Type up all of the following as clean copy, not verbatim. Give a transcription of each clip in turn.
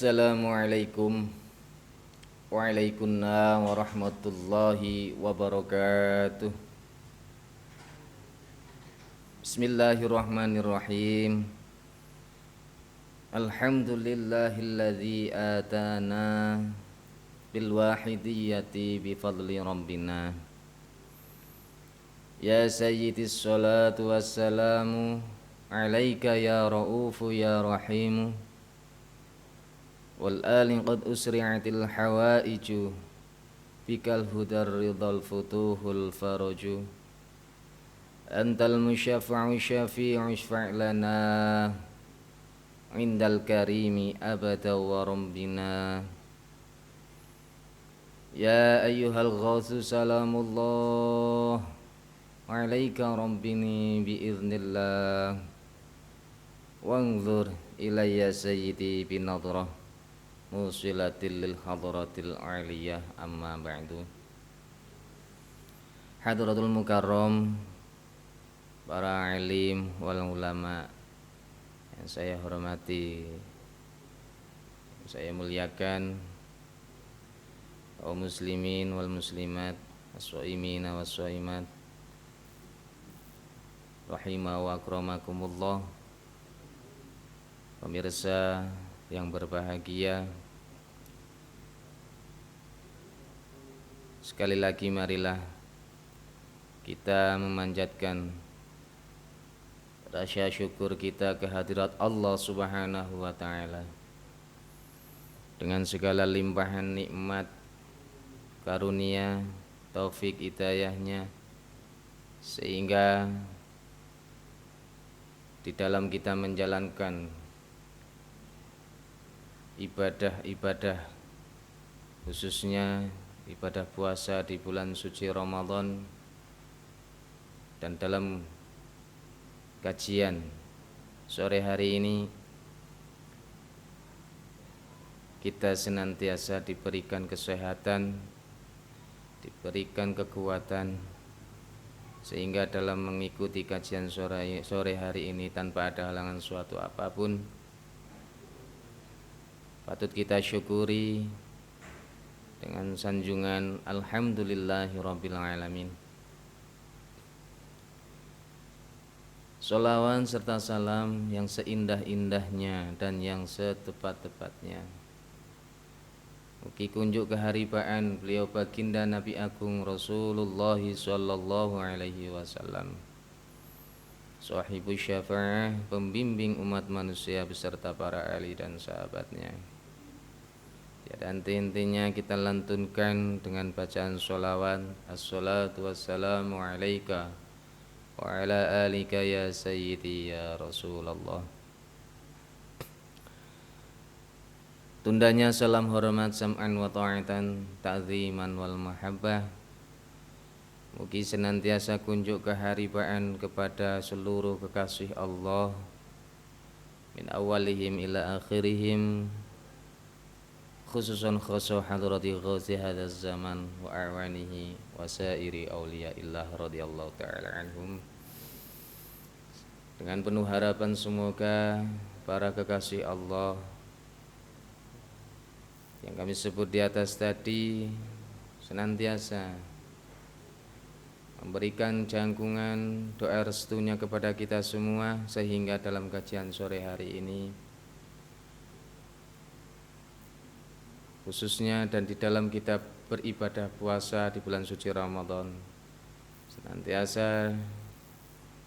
Assalamualaikum Waalaikumsalam warahmatullahi wabarakatuh. Bismillahirrahmanirrahim. Alhamdulillahilladzi atana bil wahidiyati bi fadli rabbina. Ya sayyidis salatu wassalamu alaika ya ra'ufu ya rahimu. Wal ali qad usri'atil hawaiju bikal hudar ridal futuhul faraju. Antal musyafa'u syafi'u syfa' lana indal karimi abada wa rabbina. Ya ayyuhal ghawthu salamullah alaika rabbini biiznillah. Wanzur ilayya sayyidi binadrah musilatil lil hadratil aliyah, amma ba'du. Hadratul mukarram, para alim wal ulama yang saya hormati, saya muliakan, kaum muslimin wal muslimat, as-shaimin was shaimat, rahimah wa akramakumullah. Pemirsa yang berbahagia, sekali lagi marilah kita memanjatkan rasa syukur kita kehadirat Allah Subhanahu wa ta'ala dengan segala limpahan nikmat, karunia, taufik hidayahnya, sehingga di dalam kita menjalankan ibadah-ibadah, khususnya ibadah puasa di bulan suci Ramadan, dan dalam kajian sore hari ini kita senantiasa diberikan kesehatan, diberikan kekuatan, sehingga dalam mengikuti kajian sore hari ini tanpa ada halangan suatu apapun, patut kita syukuri dengan sanjungan alhamdulillahirabbil alamin. Sholawat serta salam yang seindah-indahnya dan yang setepat-tepatnya mugi kunjuk keharibaan beliau baginda Nabi Agung Rasulullah sallallahu alaihi wasallam, sahibus syafa'ah, pembimbing umat manusia beserta para ahli dan sahabatnya. Tiada henti-hentinya kita lantunkan dengan bacaan sholawat. Assalatu wassalamu alaika wa ala alika ya sayyidi ya Rasulullah. Tundanya salam hormat sam'an wa ta'atan, ta'ziman wal mahabbah. Mugi senantiasa kunjuk keharibaan kepada seluruh kekasih Allah, min awalihim ila akhirihim, khususan khusus hadrati ghazi hadzal zaman wa a'wanihi wa sairi auliyaillah radhiyallahu ta'ala anhum. Dengan penuh harapan semoga para kekasih Allah yang kami sebut di atas tadi senantiasa memberikan jangkungan doa restunya kepada kita semua, sehingga dalam kajian sore hari ini khususnya dan di dalam kita beribadah puasa di bulan suci Ramadan senantiasa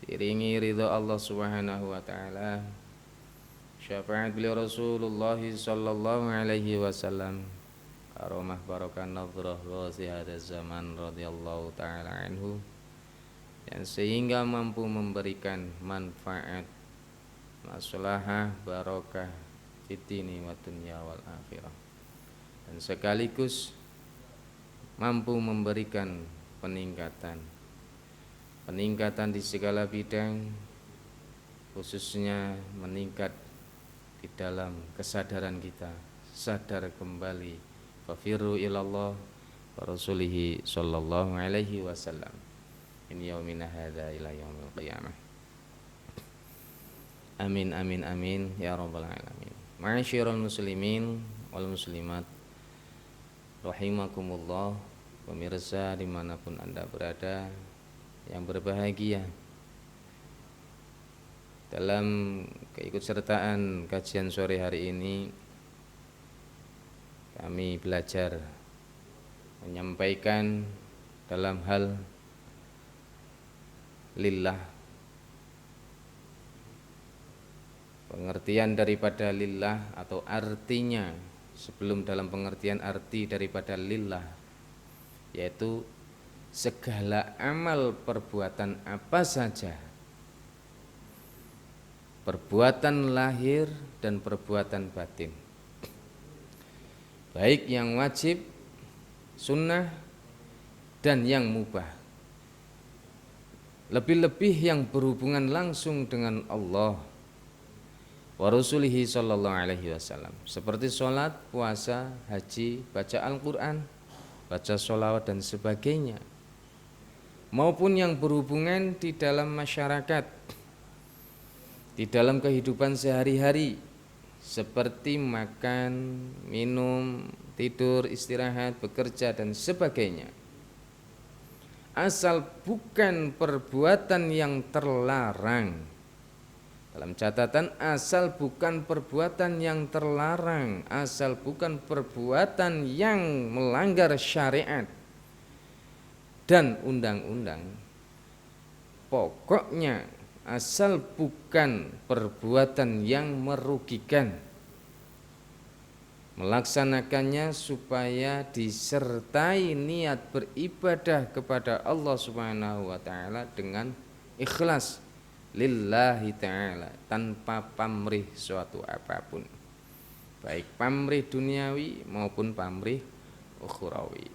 diiringi ridho Allah Subhanahu wa ta'ala, syafaat beliau Rasulullah sallallahu alaihi wasallam, karomah barokah nadrah ghazi hadzal zaman radhiyallahu ta'ala anhu, yang sehingga mampu memberikan manfaat, maslahah, barokah fitini wa dunya wal akhirah, dan sekaligus mampu memberikan peningkatan di segala bidang, khususnya meningkat di dalam kesadaran kita, sadar kembali, fafirru ilallah wa rasulihi sallallahu alaihi wasallam min yaumina hadza ila yaumil qiyamah. Amin amin amin ya rabbal alamin. Ma'asyiral muslimin wal muslimat rahimakumullah, pemirsa dimanapun Anda berada yang berbahagia. Dalam keikutsertaan kajian sore hari ini, kami belajar menyampaikan dalam hal lillah. Pengertian daripada lillah atau artinya, sebelum dalam pengertian arti daripada lillah, yaitu segala amal perbuatan apa saja, perbuatan lahir dan perbuatan batin, baik yang wajib, sunnah, dan yang mubah, lebih-lebih yang berhubungan langsung dengan Allah wa rasulihi sallallahu alaihi wasallam, seperti sholat, puasa, haji, baca Al-Quran, baca sholawat dan sebagainya, maupun yang berhubungan di dalam masyarakat, di dalam kehidupan sehari-hari, seperti makan, minum, tidur, istirahat, bekerja dan sebagainya, asal bukan perbuatan yang terlarang. Dalam catatan, asal bukan perbuatan yang terlarang, asal bukan perbuatan yang melanggar syariat dan undang-undang. Pokoknya asal bukan perbuatan yang merugikan. Melaksanakannya supaya disertai niat beribadah kepada Allah Subhanahu wa taala dengan ikhlas lillahi ta'ala, tanpa pamrih suatu apapun, baik pamrih duniawi maupun pamrih ukhrawi.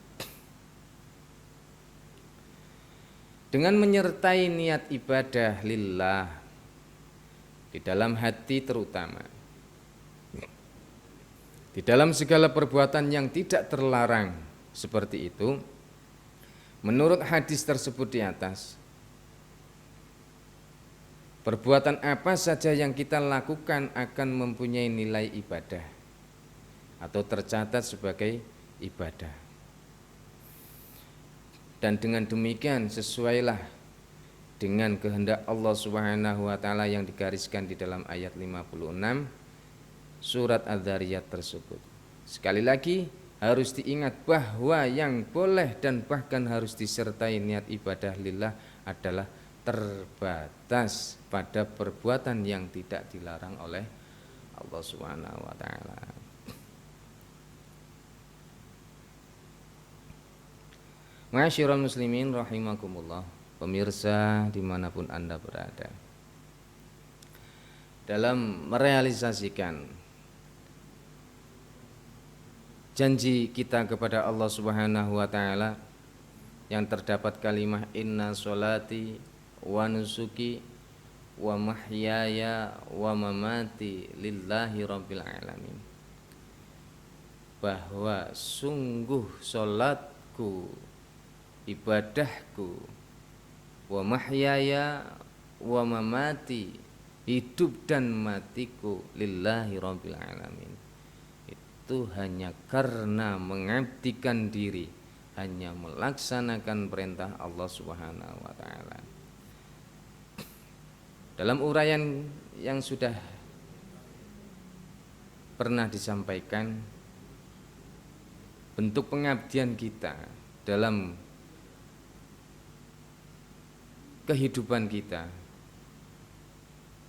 Dengan menyertai niat ibadah lillah di dalam hati, terutama di dalam segala perbuatan yang tidak terlarang seperti itu, menurut hadis tersebut di atas, perbuatan apa saja yang kita lakukan akan mempunyai nilai ibadah atau tercatat sebagai ibadah. Dan dengan demikian sesuailah dengan kehendak Allah Subhanahu wa taala yang digariskan di dalam ayat 56 surat Adz-Dzariyat tersebut. Sekali lagi harus diingat bahwa yang boleh dan bahkan harus disertai niat ibadah lillah adalah terbatas pada perbuatan yang tidak dilarang oleh Allah Subhanahu wa taala. Ma'asyiral muslimin rahimakumullah, pemirsa dimanapun Anda berada, dalam merealisasikan janji kita kepada Allah Subhanahu wa taala yang terdapat kalimat inna sholati wa nusuki wa mahyaya wa mamati lillahi rabbil alamin, bahwa sungguh salatku, ibadahku, wa mahyaya wa mamati, hidup dan matiku, lillahi rabbil alamin, itu hanya karena mengabdikan diri, hanya melaksanakan perintah Allah Subhanahu wa taala. Dalam uraian yang sudah pernah disampaikan, bentuk pengabdian kita dalam kehidupan kita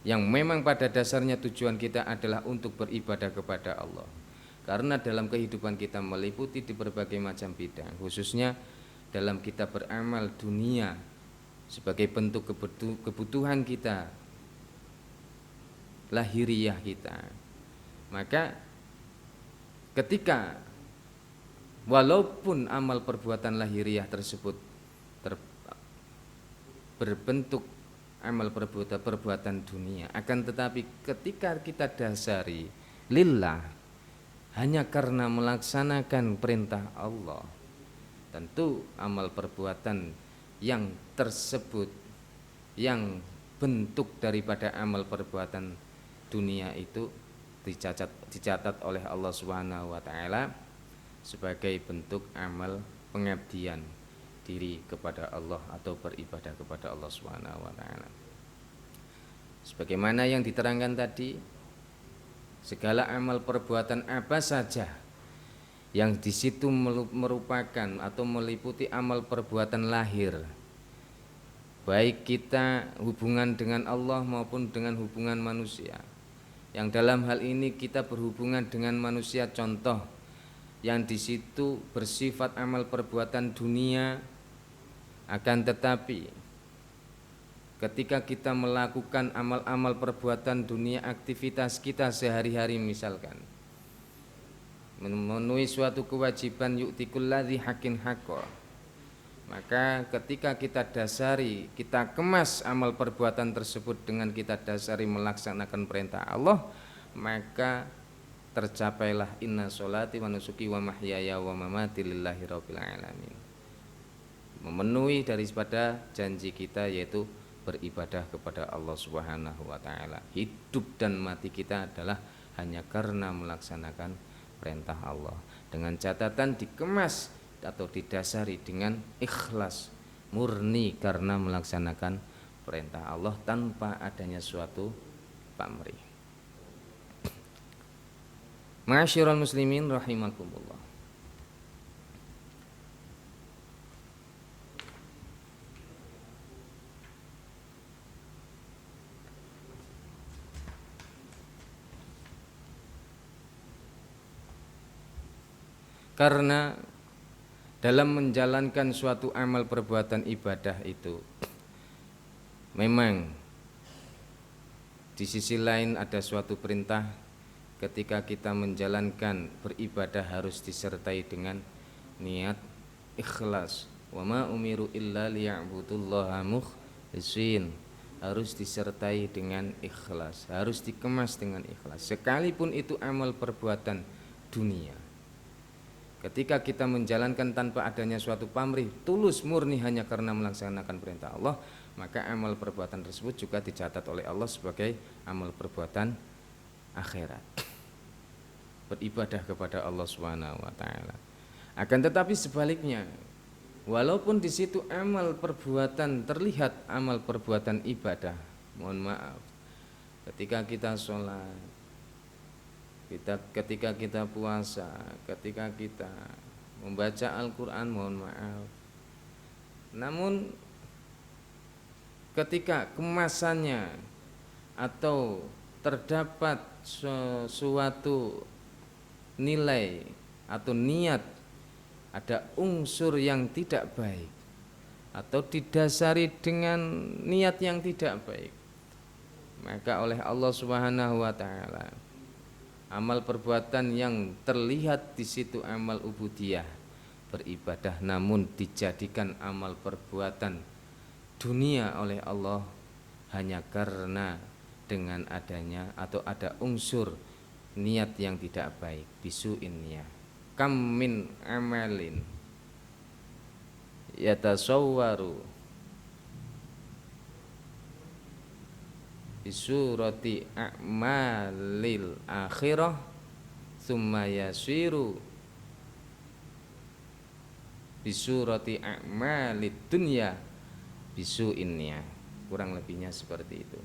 yang memang pada dasarnya tujuan kita adalah untuk beribadah kepada Allah. Karena dalam kehidupan kita meliputi di berbagai macam bidang, khususnya dalam kita beramal dunia sebagai bentuk kebutuhan kita, lahiriah kita. Maka ketika walaupun amal perbuatan lahiriah tersebut berbentuk amal perbuatan dunia, akan tetapi ketika kita dasari lillah, hanya karena melaksanakan perintah Allah, tentu amal perbuatan yang tersebut, yang bentuk daripada amal perbuatan dunia itu dicatat oleh Allah Subhanahu wa taala sebagai bentuk amal pengabdian diri kepada Allah atau beribadah kepada Allah Subhanahu wa taala. Sebagaimana yang diterangkan tadi, segala amal perbuatan apa saja yang di situ merupakan atau meliputi amal perbuatan lahir, baik kita hubungan dengan Allah maupun dengan hubungan manusia. Yang dalam hal ini kita berhubungan dengan manusia, contoh yang di situ bersifat amal perbuatan dunia, akan tetapi ketika kita melakukan amal-amal perbuatan dunia, aktivitas kita sehari-hari misalkan memenuhi suatu kewajiban yu'tikul ladzi haqqin haqqo, maka ketika kita kemas amal perbuatan tersebut dengan kita dasari melaksanakan perintah Allah, maka tercapailah inna sholati wa nusuki wa mahyaya wa mamati lillahi rabbil alamin, memenuhi daripada janji kita yaitu beribadah kepada Allah Subhanahu wa taala. Hidup dan mati kita adalah hanya karena melaksanakan perintah Allah, dengan catatan dikemas atau didasari dengan ikhlas, murni karena melaksanakan perintah Allah tanpa adanya suatu pamrih. Ma'asyiral muslimin rahimakumullah. Karena dalam menjalankan suatu amal perbuatan ibadah itu memang di sisi lain ada suatu perintah, ketika kita menjalankan beribadah harus disertai dengan niat ikhlas. Wa ma umiru illa liya'budullaha mukhlishin, harus disertai dengan ikhlas, harus dikemas dengan ikhlas, sekalipun itu amal perbuatan dunia. Ketika kita menjalankan tanpa adanya suatu pamrih, tulus murni hanya karena melaksanakan perintah Allah, maka amal perbuatan tersebut juga dicatat oleh Allah sebagai amal perbuatan akhirat, beribadah kepada Allah Subhanahu wa taala. Akan tetapi sebaliknya, walaupun di situ amal perbuatan terlihat amal perbuatan ibadah, mohon maaf, ketika kita sholat, ketika kita puasa, ketika kita membaca Al-Quran, mohon maaf, namun ketika kemasannya atau terdapat suatu nilai atau niat, ada unsur yang tidak baik atau didasari dengan niat yang tidak baik, maka oleh Allah Subhanahu wa taala amal perbuatan yang terlihat di situ amal ubudiyah, beribadah, namun dijadikan amal perbuatan dunia oleh Allah hanya karena dengan adanya atau ada unsur niat yang tidak baik, bisu'in niyah. Kam min amalin yatasawwaru bisurati a'malil akhirah tsumma yasiru bisurati a'malid dunya bisu'in niyah. Kurang lebihnya seperti itu.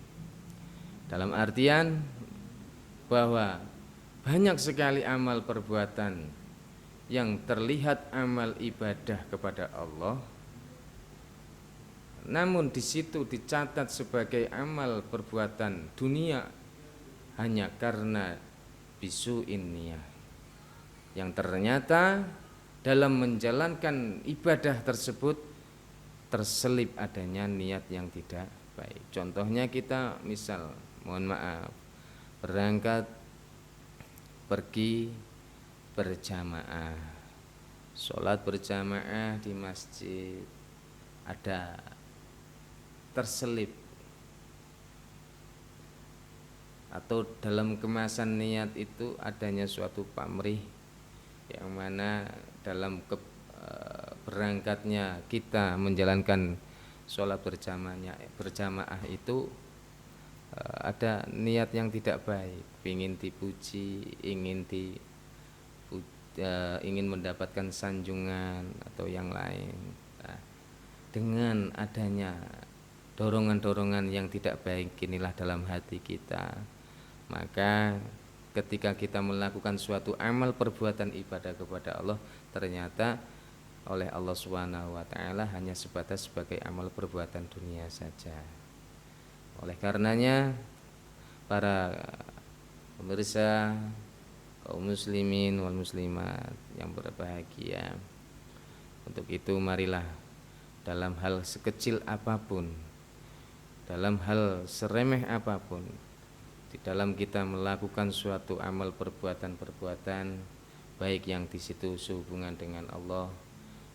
Dalam artian bahwa banyak sekali amal perbuatan yang terlihat amal ibadah kepada Allah, namun di situ dicatat sebagai amal perbuatan dunia hanya karena bisu'in niyah, yang ternyata dalam menjalankan ibadah tersebut terselip adanya niat yang tidak baik. Contohnya kita misal, mohon maaf, berangkat pergi berjamaah, sholat berjamaah di masjid, ada terselip atau dalam kemasan niat itu adanya suatu pamrih, yang mana dalam berangkatnya kita menjalankan sholat berjamaah itu ada niat yang tidak baik, ingin dipuji, ingin mendapatkan sanjungan atau yang lain. Nah, dengan adanya dorongan-dorongan yang tidak baik inilah dalam hati kita, maka ketika kita melakukan suatu amal perbuatan ibadah kepada Allah, ternyata oleh Allah Subhanahu wa taala hanya sebatas sebagai amal perbuatan dunia saja. Oleh karenanya, para pemirsa, kaum muslimin wal muslimat yang berbahagia, untuk itu marilah dalam hal sekecil apapun, dalam hal seremeh apapun, di dalam kita melakukan suatu amal perbuatan-perbuatan baik yang di situ sehubungan dengan Allah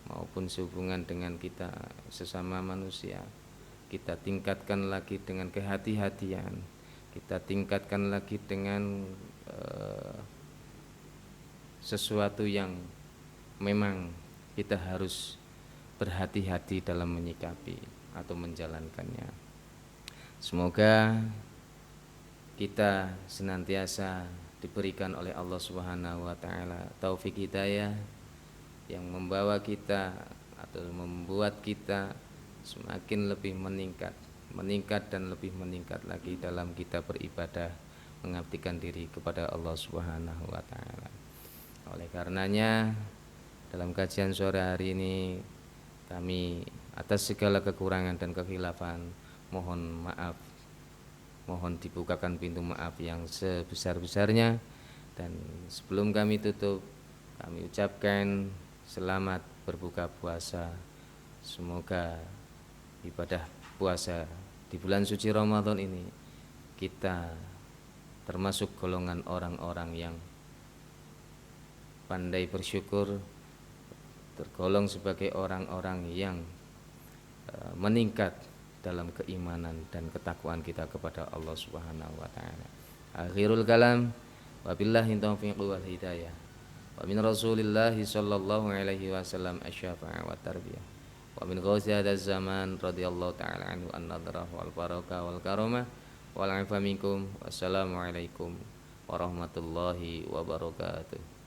maupun sehubungan dengan kita sesama manusia, kita tingkatkan lagi dengan kehati-hatian, kita tingkatkan lagi dengan sesuatu yang memang kita harus berhati-hati dalam menyikapi atau menjalankannya. Semoga kita senantiasa diberikan oleh Allah Subhanahu wa taala taufik hidayah yang membawa kita atau membuat kita semakin lebih meningkat dan lebih meningkat lagi dalam kita beribadah, mengabdikan diri kepada Allah Subhanahu wa taala. Oleh karenanya, dalam kajian sore hari ini kami atas segala kekurangan dan kekhilafan mohon maaf, mohon dibukakan pintu maaf yang sebesar-besarnya. Dan sebelum kami tutup, kami ucapkan selamat berbuka puasa. Semoga ibadah puasa di bulan suci Ramadan ini kita termasuk golongan orang-orang yang pandai bersyukur, tergolong sebagai orang-orang yang meningkat dalam keimanan dan ketakwaan kita kepada Allah Subhanahu wa taala. Akhirul kalam, wabillahi taufiq wal hidayah. Wa min Rasulillah sallallahu alaihi wasallam asy-syafa'ah wa tarbiyah. Wa min ghauzi hadzal zaman radhiyallahu taala anhu an-nadrah wal barakah wal karamah wal afa minkum. Wassalamu alaikum warahmatullahi wabarakatuh.